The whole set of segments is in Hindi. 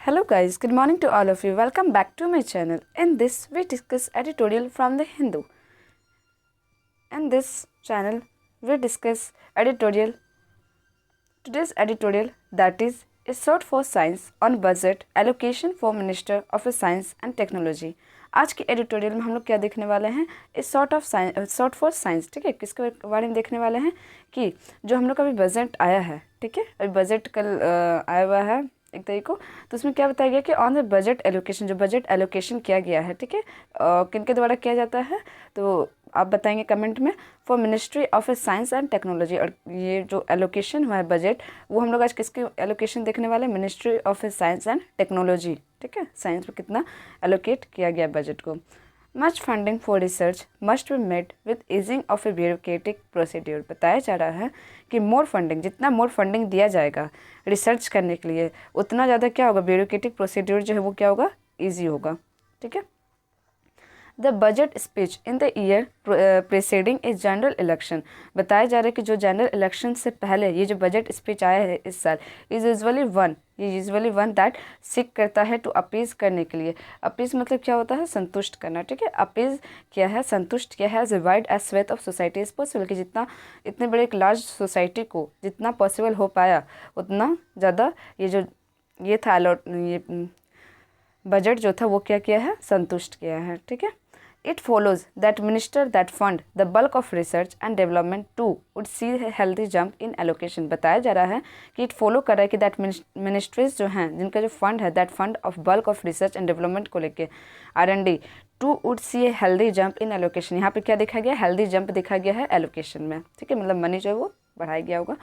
Hello guys, good morning to all of you. Welcome back to my channel. In this we discuss editorial from the Hindu. In this channel we discuss editorial. Today's editorial that is short for science on budget allocation for Minister of Science and Technology. आज के एडिटोरियल में हम लोग क्या देखने वाले हैं इस शॉर्ट फॉर साइंस। ठीक है, किसके बारे में देखने वाले हैं कि जो हम लोग का अभी बजट आया है। ठीक है, अभी बजट कल आया हुआ है 1 तारीख को, तो उसमें क्या बताया गया कि ऑन द बजट एलोकेशन, जो बजट एलोकेशन किया गया है, ठीक है, किन के द्वारा किया जाता है तो आप बताएंगे कमेंट में। For ministry of science and technology. और ये जो एलोकेशन हुआ है बजट, वो हम लोग आज किसके एलोकेशन देखने वाले हैं, ministry of science and technology. ठीक है, साइंस में कितना एलोकेट किया गया बजट को। Much funding for research must be made with easing of A bureaucratic procedure. बताया जा रहा है कि मोर फंडिंग, जितना मोर फंडिंग दिया जाएगा रिसर्च करने के लिए, उतना ज़्यादा क्या होगा, ब्यूरोक्रेटिक प्रोसीड्यूर जो है वो क्या होगा, ईजी होगा। ठीक है। The budget speech in the year preceding a general election. बताया जा रहा है कि जो जनरल इलेक्शन से पहले ये जो बजट स्पीच आया है इस साल, is usually one that seek करता है टू अपीज करने के लिए। अपीज मतलब क्या होता है, संतुष्ट करना। ठीक है, अपीज क्या है, संतुष्ट क्या है, as wide as swath of society is possible, कि जितना इतने बड़े एक लार्ज सोसाइटी को जितना पॉसिबल हो पाया उतना ज़्यादा ये था ये बजट जो था वो क्या किया है, संतुष्ट किया है। ठीक है। It follows that minister that fund the bulk of research and development too would see a healthy jump in allocation। बताया जा रहा है कि इट फॉलो कर रहा है कि दैट मिनिस्ट्रीज जो हैं, जिनका जो फंड है, that fund of bulk of research and development को लेके R&D to would see a healthy jump in allocation. यहाँ पे क्या देखा गया, हेल्दी जंप देखा गया है एलोकेशन में। ठीक है, मतलब मनी जो है वो बढ़ाया गया होगा।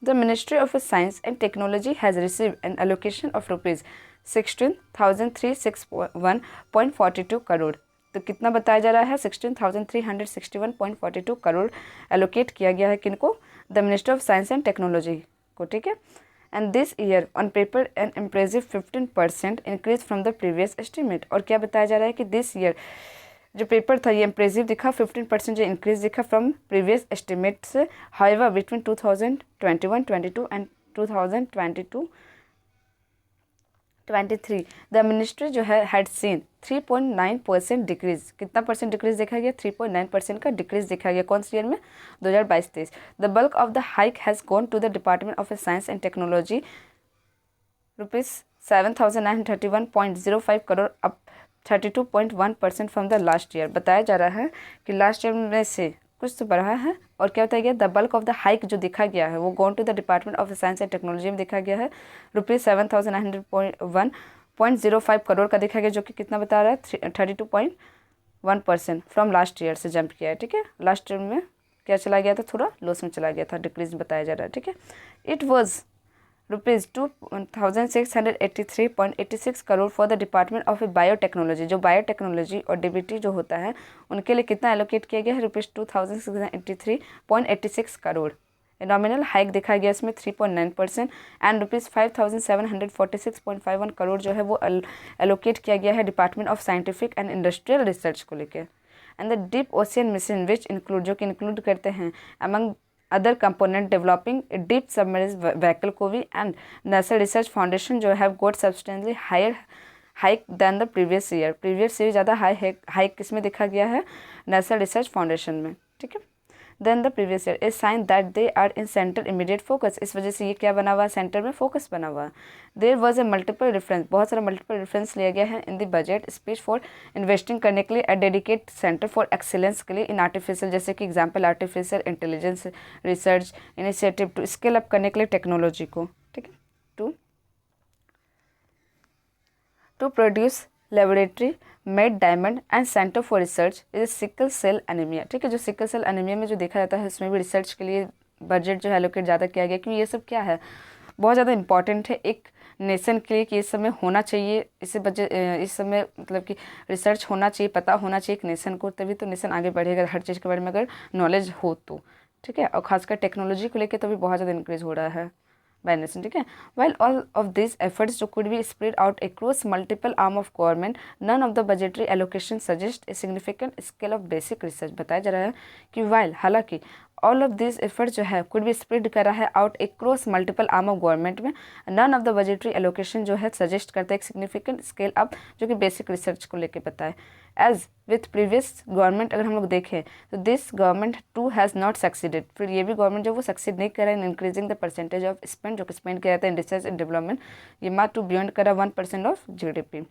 The ministry of science and technology has receive an allocation of ₹16,361.42 crore. तो कितना बताया जा रहा है, 16,361.42 करोड़ एलोकेट किया गया है किनको, the minister of science and technology को। ठीक है। And this year on paper N impressive 15% increase from the previous estimate. और क्या बताया जा रहा है कि दिस ईयर जो पेपर था ये इम्प्रेसिव दिखा, 15% जो इंक्रीज दिखा फ्रॉम प्रीवियस एस्टिमेट से। However between 2021-22 and 2022-23 the ministry जो है हैड सीन 3.9% डिक्रीज। कितना परसेंट डिक्रीज देखा गया, 3.9% का डिक्रीज देखा गया। कौन सी ईयर में, 2022-23। The bulk of the hike has gone to the department of science and technology, ₹7,931.05 crore, up 32.1% from the last year. बताया जा रहा है कि लास्ट ईयर में से कुछ तो बढ़ा है। और क्या बताया गया, the bulk of the hike जो देखा गया है वो gone to the department of science and technology में देखा गया है, ₹7,901.05 करोड़ का देखा गया, जो कि कितना बता रहा है, 32.1% फ्रॉम लास्ट ईयर से जंप किया है। ठीक है, लास्ट ईयर में क्या चला गया था, थोड़ा लॉस में चला गया था, डिक्रीज बताया जा रहा है। ठीक है, it was ₹2,683.86 crore for the department of biotechnology. जो बायोटेक्नोलॉजी और DBT जो होता है उनके लिए कितना एलोकेट किया गया है, ₹2,683.86 करोड़। नॉमिनल हाइक दिखा गया इसमें 3.9% एंड ₹5,746.51 करोड़ जो है वो एलोकेट किया गया है department of scientific and industrial research को लेकर। And the deep ocean mission which include, जो कि इंक्लूड करते हैं among other component developing deep submarine vehicle को भी, एंड नासा रिसर्च फाउंडेशन जो have got substantially higher hike than the previous year ज़्यादा हाइक किसमें देखा गया है, नासा रिसर्च फाउंडेशन में। ठीक है, then the previous year is sign that they are in centre immediate focus. इस वजह से ये क्या बना हुआ है, सेंटर में फोकस बना हुआ है। There was a multiple reference, बहुत सारा मल्टीपल रेफरेंस लिया गया है in the budget speech for investing करने के लिए a dedicate centre for excellence के लिए इन आर्टिफिशियल, जैसे कि example artificial intelligence research initiative to scale up करने के लिए टेक्नोलॉजी को। ठीक है, to produce laboratory made diamond and centre for research is sickle cell anaemia. ठीक है, जो सिकल सेल एनीमिया में जो देखा जाता है उसमें भी रिसर्च के लिए बजट जो है एलोकेट ज़्यादा किया गया, क्योंकि ये सब क्या है, बहुत ज़्यादा इंपॉर्टेंट है एक नेशन के लिए कि इस समय होना चाहिए, इस समय मतलब कि रिसर्च होना चाहिए, पता होना चाहिए एक नेशन को, तभी तो नेशन आगे बढ़ेगा हर चीज़ के बारे में अगर नॉलेज हो तो। ठीक है, और खासकर टेक्नोलॉजी को लेकर तो भी बहुत ज़्यादा इंक्रीज हो रहा है बाय नेशन। ठीक है, while all of this efforts जो could be spread out across multiple arm of government, none of the budgetary allocation suggest a significant scale of basic research. बताया जा रहा है कि वाइल हालांकि ऑल ऑफ दिस एफर्ट जो है कुड बी स्प्रेड करा है out across multiple arm of government में। None of the budgetary allocation जो है सजेस्ट करता है एक सिग्निफिकेंट स्केल अप जो कि बेसिक रिसर्च को लेके बताए। एज विथ प्रीवियस गवर्नमेंट अगर हम लोग देखें तो this government too has not succeeded, फिर ये भी गवर्नमेंट जो वो सक्सीड नहीं करा in increasing the percentage of spend जो कि स्पेंड किया जाता है इन रिसर्च एंड डेवलपमेंट, ये मार्क टू बियॉन्ड करा 1% ऑफ GDP।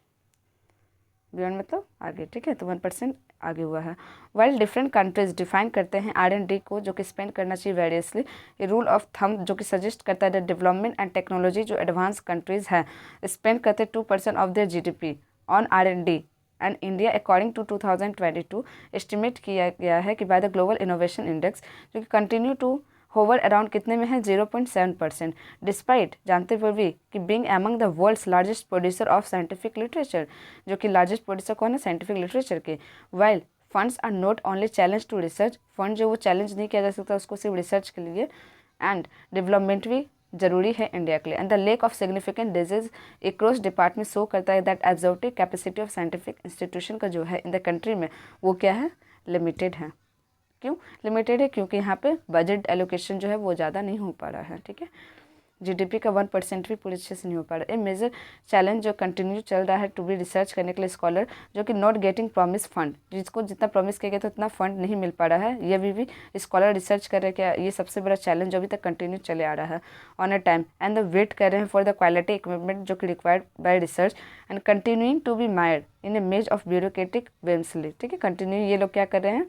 बियॉन्ड मतलब आगे, ठीक है, तो 1% आगे हुआ है। वाइल डिफरेंट कंट्रीज डिफाइन करते हैं R&D को जो कि स्पेंड करना चाहिए वेरियसली, ये रूल ऑफ थंब जो कि सजेस्ट करता है डेवलपमेंट एंड टेक्नोलॉजी जो एडवांस कंट्रीज हैं स्पेंड करते हैं 2% of their GDP on R&D, and India according to 2022 estimate किया गया है कि by the global innovation index जो कि कंटिन्यू टू होवर अराउंड कितने में है 0.7%, डिस्पाइट जानते हुए भी कि being among the world's largest producer of scientific literature, जो कि लार्जेस्ट प्रोड्यूसर कौन है साइंटिफिक लिटरेचर के। While funds are not only challenge to research, fund जो वो चैलेंज नहीं किया जा सकता उसको सिर्फ रिसर्च के लिए, एंड डेवलपमेंट भी जरूरी है इंडिया के लिए। And the lake of significant disease across department show करता है that absorptive capacity of scientific institution का जो है इन द कंट्री में वो क्या है, लिमिटेड है। क्यों लिमिटेड है? क्योंकि यहाँ पे बजट एलोकेशन जो है वो ज़्यादा नहीं हो पा रहा है, ठीक है। GDP का 1% भी पूरी अच्छे से नहीं हो पा रहा है। ए मेजर चैलेंज जो कंटिन्यू चल रहा है टू बी रिसर्च करने के लिए स्कॉलर जो कि नॉट गेटिंग प्रॉमिस फंड, जिसको जितना प्रॉमिस किया गया था उतना फंड नहीं मिल पा रहा है, ये भी स्कॉलर रिसर्च कर रहे हैं क्या, ये सबसे बड़ा चैलेंज जो अभी तक कंटिन्यू चले आ रहा है on a time, and the wait कर रहे हैं फॉर द क्वालिटी इक्विपमेंट जो कि required by research and continuing to be mired in a maze of bureaucratic वेम्सली, ठीक है। कंटिन्यू ये लोग क्या कर रहे हैं,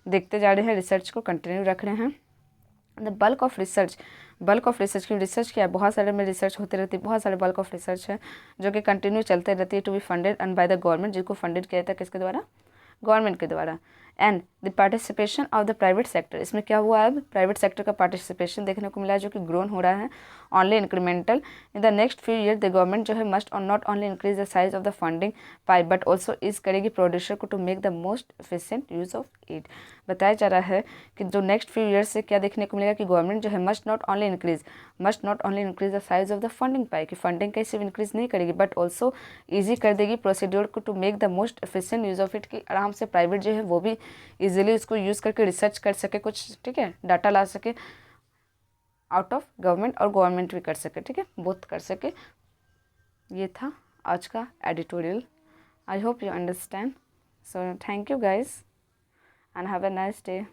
देखते जा रहे हैं, रिसर्च को कंटिन्यू रख रहे हैं। द बल्क ऑफ रिसर्च की रिसर्च क्या है, बहुत सारे में रिसर्च होती रहती है, बहुत सारे बल्क ऑफ रिसर्च है जो कि कंटिन्यू चलते रहती है to be funded and by the government, जिसको फंडेड किया जाता है किसके द्वारा, गवर्नमेंट के द्वारा। And the participation of the private sector, इसमें क्या हुआ है, अब प्राइवेट सेक्टर का पार्टिसिपेशन देखने को मिला है जो कि ग्रोन हो रहा है only incremental. In the next few year the government जो है must not only increase the size of the funding pie but also is करेगी प्रोड्यूसर को to make the most efficient use of it. बताया जा रहा है कि जो नेक्स्ट फ्यू ईयर्स से क्या देखने को मिलेगा कि गवर्नमेंट जो है must not only increase the size of the funding pie, कि फंडिंग का सिर्फ इंक्रीज नहीं करेगी बट ऑल्सो ईजी कर देगी प्रोसीड्योर को to make the most efficient use of it, कि आराम से प्राइवेट जो है वो भी इजीली उसको यूज़ करके रिसर्च कर सके कुछ, ठीक है, डाटा ला सके आउट ऑफ गवर्नमेंट और गवर्नमेंट भी कर सके, ठीक है, बोथ कर सके। ये था आज का editorial. I hope you understand, so thank you guys and have a nice day.